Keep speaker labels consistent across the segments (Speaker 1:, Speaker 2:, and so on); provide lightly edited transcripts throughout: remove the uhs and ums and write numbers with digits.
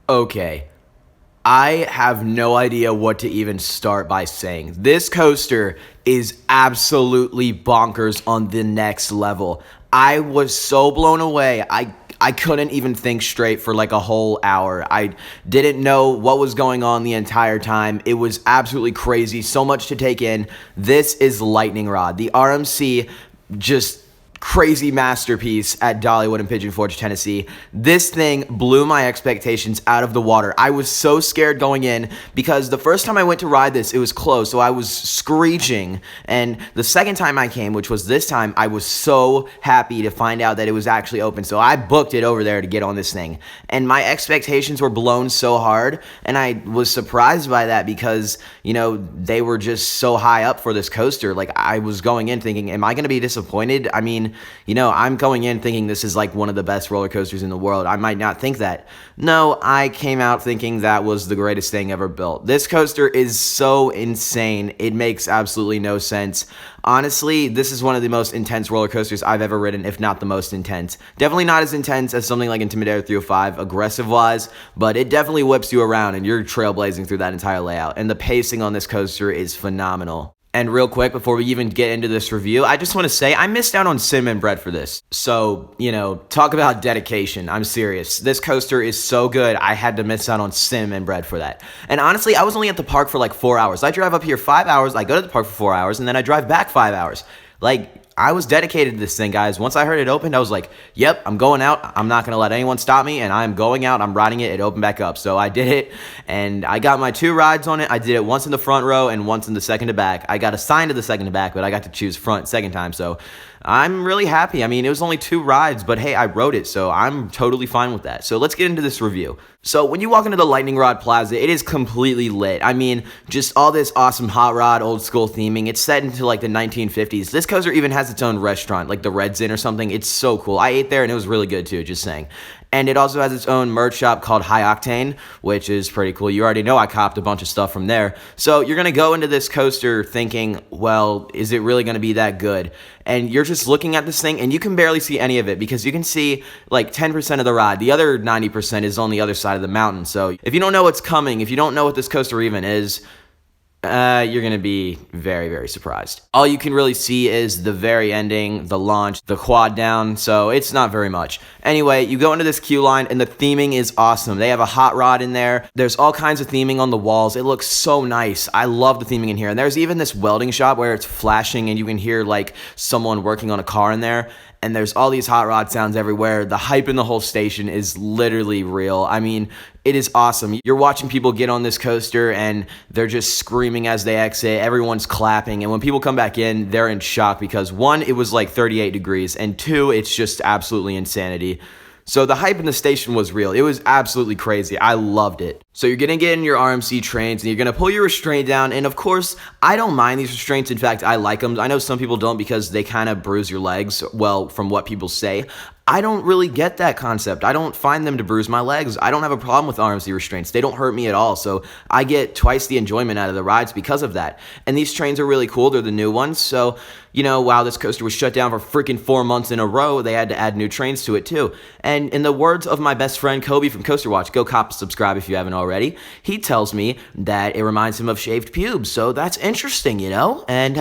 Speaker 1: Okay, I have no idea what to even start by saying. This coaster is absolutely bonkers on the next level. I was so blown away. I couldn't even think straight for like a whole hour. I didn't know what was going on the entire time. It was absolutely crazy. So much to take in. This is Lightning Rod. The RMC just crazy masterpiece at Dollywood in Pigeon Forge, Tennessee. This thing blew my expectations out of the water. I was so scared going in because the first time I went to ride this, it was closed, so I was screeching. And the second time I came, which was this time, I was so happy to find out that it was actually open. So I booked it over there to get on this thing. And my expectations were blown so hard, and I was surprised by that because, they were just so high up for this coaster. Like, I was going in thinking, am I going to be disappointed? I mean, I'm going in thinking this is like one of the best roller coasters in the world. I might not think that. No, I came out thinking that was the greatest thing ever built. This coaster is so insane. It makes absolutely no sense. Honestly, this is one of the most intense roller coasters I've ever ridden, if not the most intense. Definitely not as intense as something like Intimidator 305, aggressive-wise, but it definitely whips you around and you're trailblazing through that entire layout. And the pacing on this coaster is phenomenal. And real quick, before we even get into this review, I just want to say I missed out on cinnamon bread for this. So, talk about dedication. I'm serious. This coaster is so good, I had to miss out on cinnamon bread for that. And honestly, I was only at the park for like 4 hours. I drive up here 5 hours, I go to the park for 4 hours, and then I drive back 5 hours. I was dedicated to this thing, guys. Once I heard it opened, I was like, yep, I'm going out. I'm not going to let anyone stop me, and I'm going out. I'm riding it. It opened back up. So I did it, and I got my 2 rides on it. I did it once in the front row and once in the second to back. I got assigned to the second to back, but I got to choose front second time. So I'm really happy. I mean, it was only 2 rides, but hey, I rode it, so I'm totally fine with that. So let's get into this review. So when you walk into the Lightning Rod Plaza, it is completely lit. I mean, just all this awesome hot rod, old school theming. It's set into like the 1950s. This coaster even has its own restaurant, like the Red's Inn or something. It's so cool. I ate there and it was really good too, just saying. And it also has its own merch shop called High Octane, which is pretty cool. You already know I copped a bunch of stuff from there. So you're going to go into this coaster thinking, well, is it really going to be that good? And you're just looking at this thing and you can barely see any of it because you can see like 10% of the ride. The other 90% is on the other side of the mountain. So if you don't know what's coming, if you don't know what this coaster even is, you're going to be very, very surprised. All you can really see is the very ending, the launch, the quad down, so it's not very much. Anyway, you go into this queue line, and the theming is awesome. They have a hot rod in there. There's all kinds of theming on the walls. It looks so nice. I love the theming in here. And there's even this welding shop where it's flashing, and you can hear, like, someone working on a car in there. And there's all these hot rod sounds everywhere. The hype in the whole station is literally real. I mean, it is awesome. You're watching people get on this coaster and they're just screaming as they exit. Everyone's clapping. And when people come back in, they're in shock because 1, it was like 38 degrees. And 2, it's just absolutely insanity. So the hype in the station was real. It was absolutely crazy. I loved it. So you're going to get in your RMC trains and you're going to pull your restraint down. And of course, I don't mind these restraints. In fact, I like them. I know some people don't because they kind of bruise your legs. Well, from what people say. I don't really get that concept. I don't find them to bruise my legs. I don't have a problem with RMC restraints. They don't hurt me at all. So I get twice the enjoyment out of the rides because of that. And these trains are really cool. They're the new ones. So, while this coaster was shut down for freaking 4 months in a row, they had to add new trains to it too. And in the words of my best friend Kobe from Coaster Watch, go cop subscribe if you haven't already, he tells me that it reminds him of shaved pubes. So that's interesting, And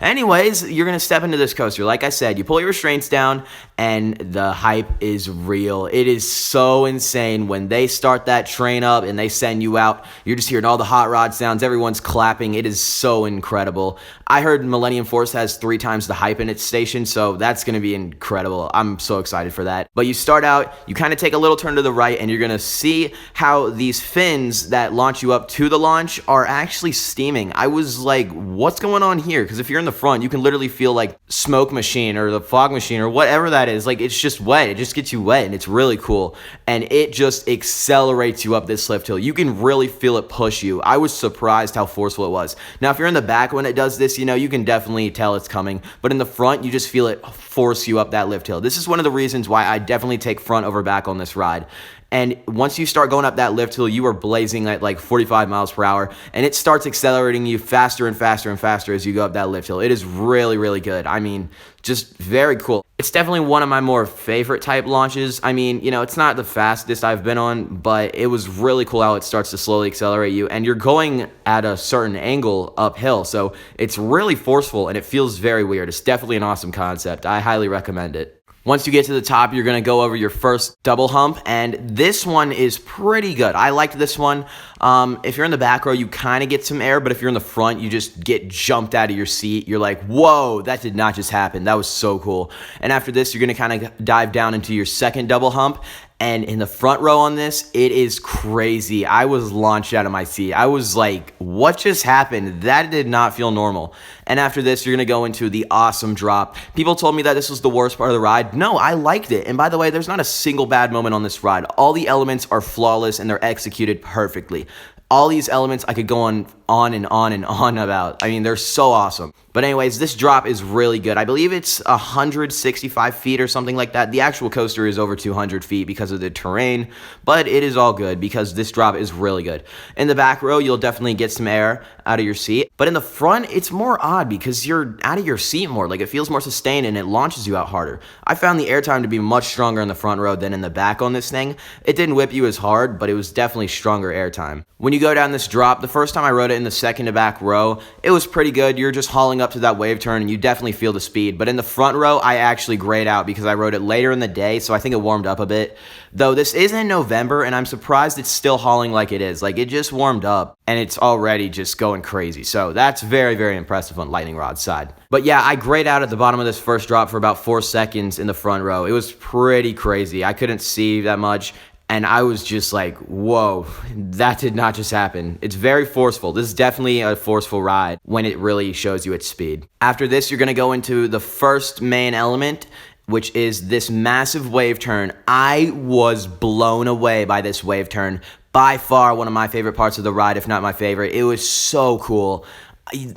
Speaker 1: anyways, you're going to step into this coaster. Like I said, you pull your restraints down and the hype is real. It is so insane. When they start that train up and they send you out, you're just hearing all the hot rod sounds. Everyone's clapping. It is so incredible. I heard Millennium Force has 3 times the hype in its station, so that's going to be incredible. I'm so excited for that. But you start out, you kind of take a little turn to the right, and you're going to see how these fins that launch you up to the launch are actually steaming. I was like, what's going on here? Because if you're in the front, you can literally feel like smoke machine or the fog machine or whatever that is. Like, it's just wet. It just gets you wet, and it's really cool. And it just accelerates you up this lift hill. You can really feel it push you. I was surprised how forceful it was. Now, if you're in the back when it does this, you can definitely tell it's coming. But in the front, you just feel it force you up that lift hill. This is one of the reasons why I definitely take front over back on this ride. And once you start going up that lift hill, you are blazing at like 45 miles per hour, and it starts accelerating you faster and faster and faster as you go up that lift hill. It is really, really good. I mean, just very cool. It's definitely one of my more favorite type launches. I mean, it's not the fastest I've been on, but it was really cool how it starts to slowly accelerate you, and you're going at a certain angle uphill, so it's really forceful, and it feels very weird. It's definitely an awesome concept. I highly recommend it. Once you get to the top, you're going to go over your first double hump, and this one is pretty good. I liked this one. If you're in the back row, you kind of get some air, but if you're in the front, you just get jumped out of your seat. You're like, whoa, that did not just happen. That was so cool. And after this, you're going to kind of dive down into your second double hump, and in the front row on this, it is crazy. I was launched out of my seat. I was like, what just happened? That did not feel normal. And after this, you're going to go into the awesome drop. People told me that this was the worst part of the ride. No, I liked it. And by the way, there's not a single bad moment on this ride. All the elements are flawless and they're executed perfectly. All these elements I could go on and on and on about. I mean, they're so awesome. But anyways, this drop is really good. I believe it's 165 feet or something like that. The actual coaster is over 200 feet because of the terrain, but it is all good because this drop is really good. In the back row, you'll definitely get some air out of your seat. But in the front, it's more odd because you're out of your seat more. Like, it feels more sustained and it launches you out harder. I found the air time to be much stronger in the front row than in the back on this thing. It didn't whip you as hard, but it was definitely stronger air time. When you go down this drop, the first time I rode it in the second to back row, it was pretty good. You're just hauling up to that wave turn and you definitely feel the speed. But in the front row, I actually grayed out because I rode it later in the day, so I think it warmed up a bit. Though this is in November, and I'm surprised it's still hauling like it is. Like, it just warmed up and it's already just going crazy. So that's very, very impressive on Lightning Rod's side. But yeah, I grayed out at the bottom of this first drop for about 4 seconds in the front row. It was pretty crazy. I couldn't see that much. And I was just like, whoa, that did not just happen. It's very forceful. This is definitely a forceful ride when it really shows you its speed. After this, you're going to go into the first main element, which is this massive wave turn. I was blown away by this wave turn. By far one of my favorite parts of the ride, if not my favorite. It was so cool.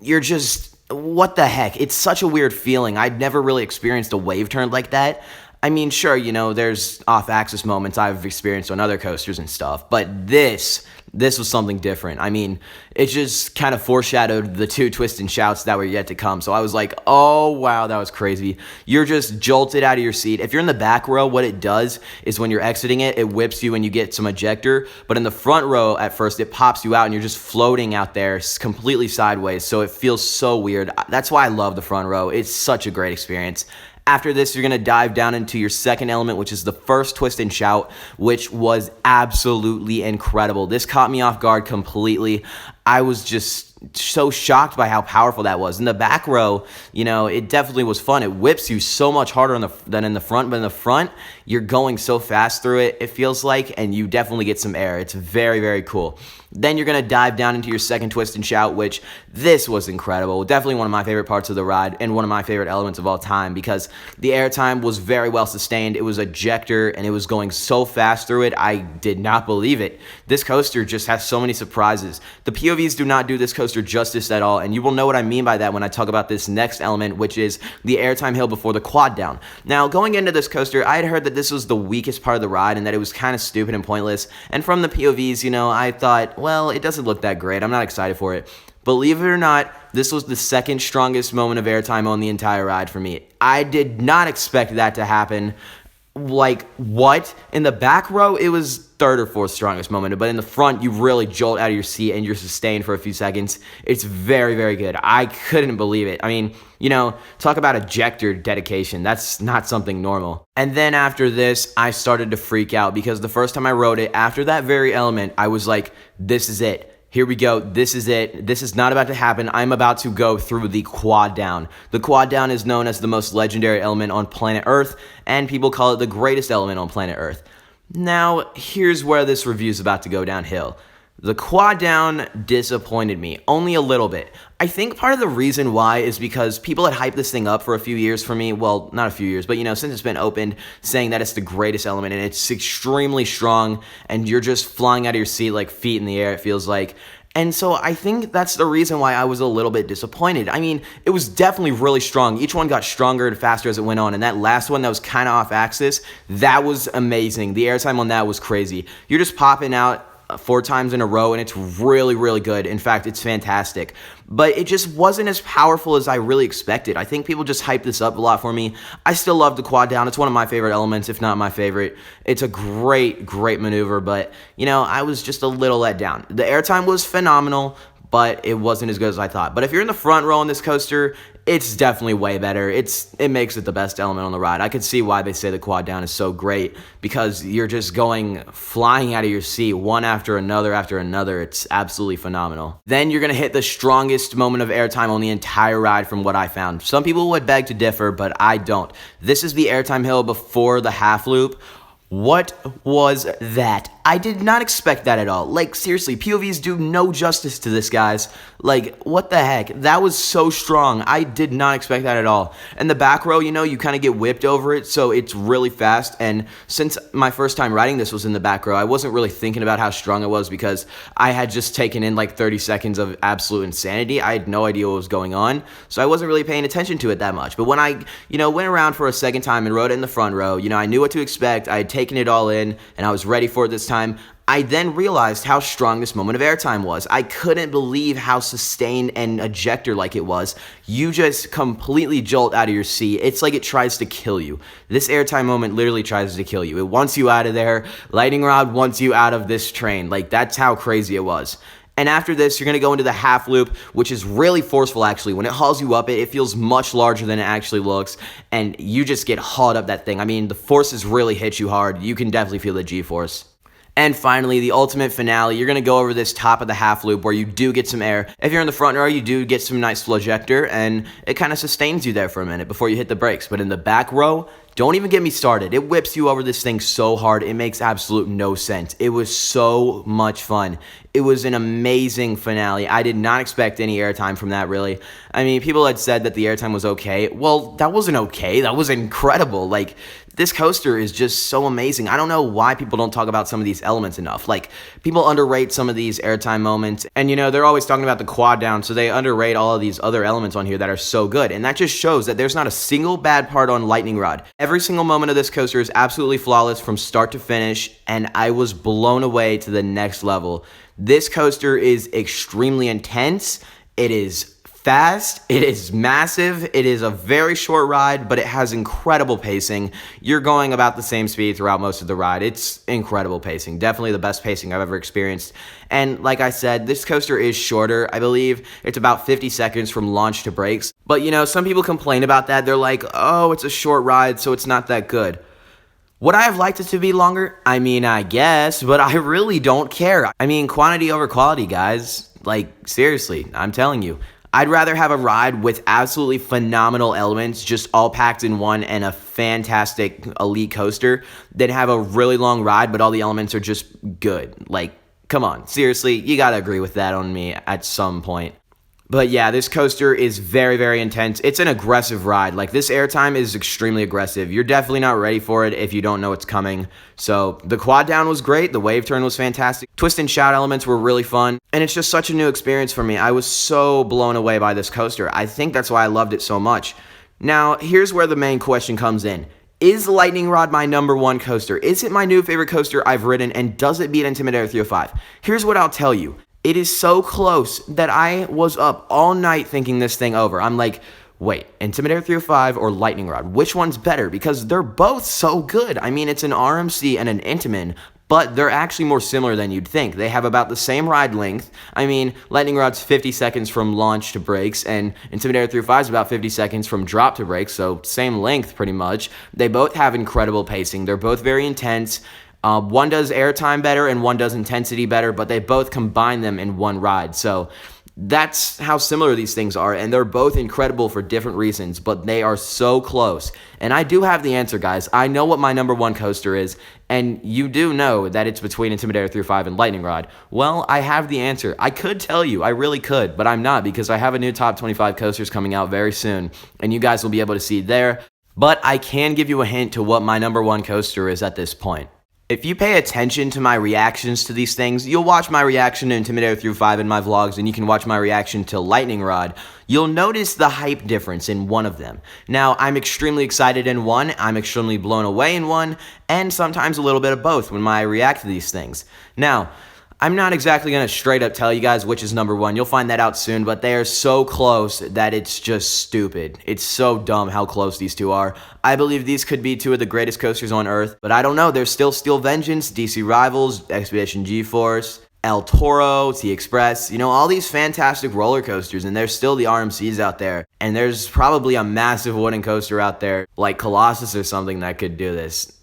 Speaker 1: You're just, what the heck? It's such a weird feeling. I'd never really experienced a wave turn like that. I mean, sure, there's off-axis moments I've experienced on other coasters and stuff, but this was something different. I mean, it just kind of foreshadowed the 2 twists and shouts that were yet to come. So I was like, oh, wow, that was crazy. You're just jolted out of your seat. If you're in the back row, what it does is when you're exiting it, it whips you and you get some ejector. But in the front row, at first, it pops you out and you're just floating out there completely sideways. So it feels so weird. That's why I love the front row. It's such a great experience. After this, you're going to dive down into your second element, which is the first twist and shout, which was absolutely incredible. This caught me off guard completely. I was just so shocked by how powerful that was. In the back row, it definitely was fun. It whips you so much harder than in the front, but in the front, you're going so fast through it, it feels like, and you definitely get some air. It's very, very cool. Then you're going to dive down into your second twist and shout, which this was incredible. Definitely one of my favorite parts of the ride and one of my favorite elements of all time because the air time was very well sustained. It was ejector and it was going so fast through it. I did not believe it. This coaster just has so many surprises. The POVs do not do this coaster justice at all, and you will know what I mean by that when I talk about this next element, which is the airtime hill before the quad down. Now, going into this coaster, I had heard that this was the weakest part of the ride and that it was kind of stupid and pointless, and from the POVs, I thought, well, it doesn't look that great. I'm not excited for it. Believe it or not, this was the second strongest moment of airtime on the entire ride for me. I did not expect that to happen. Like, what? In the back row, it was third or fourth strongest moment, but in the front, you really jolt out of your seat and you're sustained for a few seconds. It's very, very good. I couldn't believe it. I mean, talk about ejector dedication. That's not something normal. And then after this, I started to freak out because the first time I rode it, after that very element, I was like, this is it. Here we go. This is it. This is not about to happen. I'm about to go through the quad down. The quad down is known as the most legendary element on planet Earth, and people call it the greatest element on planet Earth. Now, here's where this review is about to go downhill. The quad down disappointed me, only a little bit. I think part of the reason why is because people had hyped this thing up for a few years for me. Well, not a few years, but since it's been opened, saying that it's the greatest element and it's extremely strong and you're just flying out of your seat like feet in the air, it feels like. And so I think that's the reason why I was a little bit disappointed. I mean, it was definitely really strong. Each one got stronger and faster as it went on. And that last one that was kind of off axis, that was amazing. The airtime on that was crazy. You're just popping out 4 times in a row, and it's really, really good. In fact, it's fantastic. But it just wasn't as powerful as I really expected. I think people just hyped this up a lot for me. I still love the quad down. It's one of my favorite elements, if not my favorite. It's a great, great maneuver, but, I was just a little let down. The airtime was phenomenal, but it wasn't as good as I thought. But if you're in the front row on this coaster, it's definitely way better. It makes it the best element on the ride. I could see why they say the quad down is so great, because you're just going flying out of your seat one after another. It's absolutely phenomenal. Then you're going to hit the strongest moment of airtime on the entire ride from what I found. Some people would beg to differ, but I don't. This is the airtime hill before the half loop. What was that? I did not expect that at all. Like, seriously, POVs do no justice to this, guys. Like, what the heck? That was so strong. I did not expect that at all. And the back row, you kind of get whipped over it, so it's really fast. And since my first time riding this was in the back row, I wasn't really thinking about how strong it was, because I had just taken in like 30 seconds of absolute insanity. I had no idea what was going on, so I wasn't really paying attention to it that much. But when I, went around for a second time and rode it in the front row, I knew what to expect. I had taken it all in, and I was ready for it this time. I then realized how strong this moment of airtime was. I couldn't believe how sustained and ejector-like it was. You just completely jolt out of your seat. It's like it tries to kill you. This airtime moment literally tries to kill you. It wants you out of there. Lightning rod wants you out of this train. Like, that's how crazy it was. And after this, you're going to go into the half loop, which is really forceful, actually. When it hauls you up, it feels much larger than it actually looks, and you just get hauled up that thing. I mean, the forces really hit you hard. You can definitely feel the G-force. And finally, the ultimate finale, you're going to go over this top of the half loop where you do get some air. If you're in the front row, you do get some nice flojector, and it kind of sustains you there for a minute before you hit the brakes. But in the back row, don't even get me started. It whips you over this thing so hard, it makes absolute no sense. It was so much fun. It was an amazing finale. I did not expect any airtime from that, really. I mean, people had said that the airtime was okay. Well, that wasn't okay. That was incredible. Like, this coaster is just so amazing. I don't know why people don't talk about some of these elements enough. Like, people underrate some of these airtime moments. And, they're always talking about the quad down, so they underrate all of these other elements on here that are so good. And that just shows that there's not a single bad part on Lightning Rod. Every single moment of this coaster is absolutely flawless from start to finish, and I was blown away to the next level. This coaster is extremely intense. It is fast, it is massive, it is a very short ride, but it has incredible pacing. You're going about the same speed throughout most of the ride. It's incredible pacing, definitely the best pacing I've ever experienced. And like I said, this coaster is shorter. I believe it's about 50 seconds from launch to brakes. But some people complain about that. They're like, oh, it's a short ride, so it's not that good. Would I have liked it to be longer? I mean, I guess, but I really don't care. I mean, quantity over quality, guys. Like, seriously, I'm telling you. I'd rather have a ride with absolutely phenomenal elements just all packed in one and a fantastic elite coaster than have a really long ride but all the elements are just good. Like, come on, seriously, you gotta agree with that on me at some point. But yeah, this coaster is very, very intense. It's an aggressive ride. Like, this airtime is extremely aggressive. You're definitely not ready for it if you don't know what's coming. So the quad down was great. The wave turn was fantastic. Twist and shout elements were really fun. And it's just such a new experience for me. I was so blown away by this coaster. I think that's why I loved it so much. Now, here's where the main question comes in. Is Lightning Rod my number one coaster? Is it my new favorite coaster I've ridden? And does it beat Intimidator 305? Here's what I'll tell you. It is so close that I was up all night thinking this thing over. I'm like, wait, Intimidator 305 or Lightning Rod? Which one's better? Because they're both so good. I mean, it's an RMC and an Intamin, but they're actually more similar than you'd think. They have about the same ride length. I mean, Lightning Rod's 50 seconds from launch to brakes, and Intimidator 305 is about 50 seconds from drop to brakes, so same length pretty much. They both have incredible pacing. They're both very intense. One does airtime better and one does intensity better, but they both combine them in one ride. So that's how similar these things are, and they're both incredible for different reasons, but they are so close. And I do have the answer, guys. I know what my number one coaster is, and you do know that it's between Intimidator 305 and Lightning Rod. Well, I have the answer. I could tell you, I really could, but I'm not, because I have a new top 25 coasters coming out very soon, and you guys will be able to see there. But I can give you a hint to what my number one coaster is at this point. If you pay attention to my reactions to these things, you'll watch my reaction to Intimidator 305 in my vlogs, and you can watch my reaction to Lightning Rod. You'll notice the hype difference in one of them. Now, I'm extremely excited in one, I'm extremely blown away in one, and sometimes a little bit of both when I react to these things. Now, I'm not exactly going to straight up tell you guys which is number one. You'll find that out soon, but they are so close that it's just stupid. It's so dumb how close these two are. I believe these could be two of the greatest coasters on Earth, but I don't know. There's still Steel Vengeance, DC Rivals, Expedition G-Force, El Toro, T-Express, all these fantastic roller coasters, and there's still the RMCs out there. And there's probably a massive wooden coaster out there, like Colossus or something, that could do this.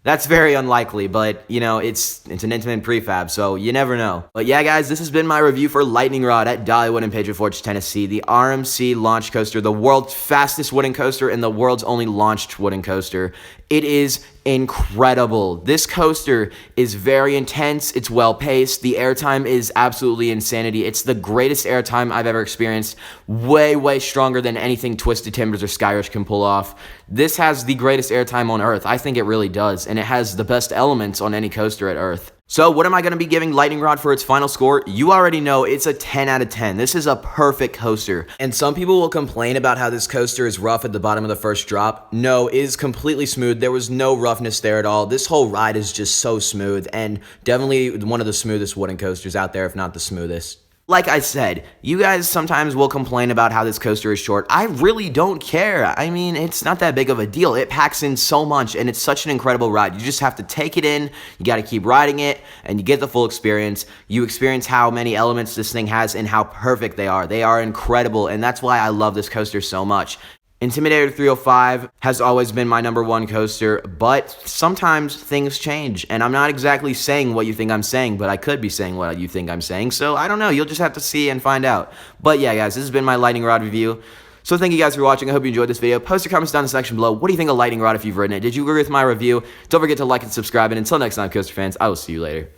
Speaker 1: That's very unlikely, but, it's an intimate prefab, so you never know. But yeah, guys, this has been my review for Lightning Rod at Dollywood in Patriot Forge, Tennessee, the RMC launch coaster, the world's fastest wooden coaster and the world's only launched wooden coaster. It is incredible. This coaster is very intense. It's well-paced. The airtime is absolutely insanity. It's the greatest airtime I've ever experienced. Way, way stronger than anything Twisted Timbers or Skyrush can pull off. This has the greatest airtime on Earth. I think it really does, and it has the best elements on any coaster at Earth. So what am I going to be giving Lightning Rod for its final score? You already know it's a 10 out of 10. This is a perfect coaster. And some people will complain about how this coaster is rough at the bottom of the first drop. No, it is completely smooth. There was no roughness there at all. This whole ride is just so smooth, and definitely one of the smoothest wooden coasters out there, if not the smoothest. Like I said, you guys sometimes will complain about how this coaster is short. I really don't care. I mean, it's not that big of a deal. It packs in so much, and it's such an incredible ride. You just have to take it in, you got to keep riding it, and you get the full experience. You experience how many elements this thing has and how perfect they are. They are incredible, and that's why I love this coaster so much. Intimidator 305 has always been my number one coaster, but sometimes things change, and I'm not exactly saying what you think I'm saying, but I could be saying what you think I'm saying, so I don't know. You'll just have to see and find out. But yeah, guys, this has been my Lightning Rod review. So thank you guys for watching. I hope you enjoyed this video. Post your comments down in the section below. What do you think of Lightning Rod if you've ridden it? Did you agree with my review? Don't forget to like and subscribe, and until next time, coaster fans, I will see you later.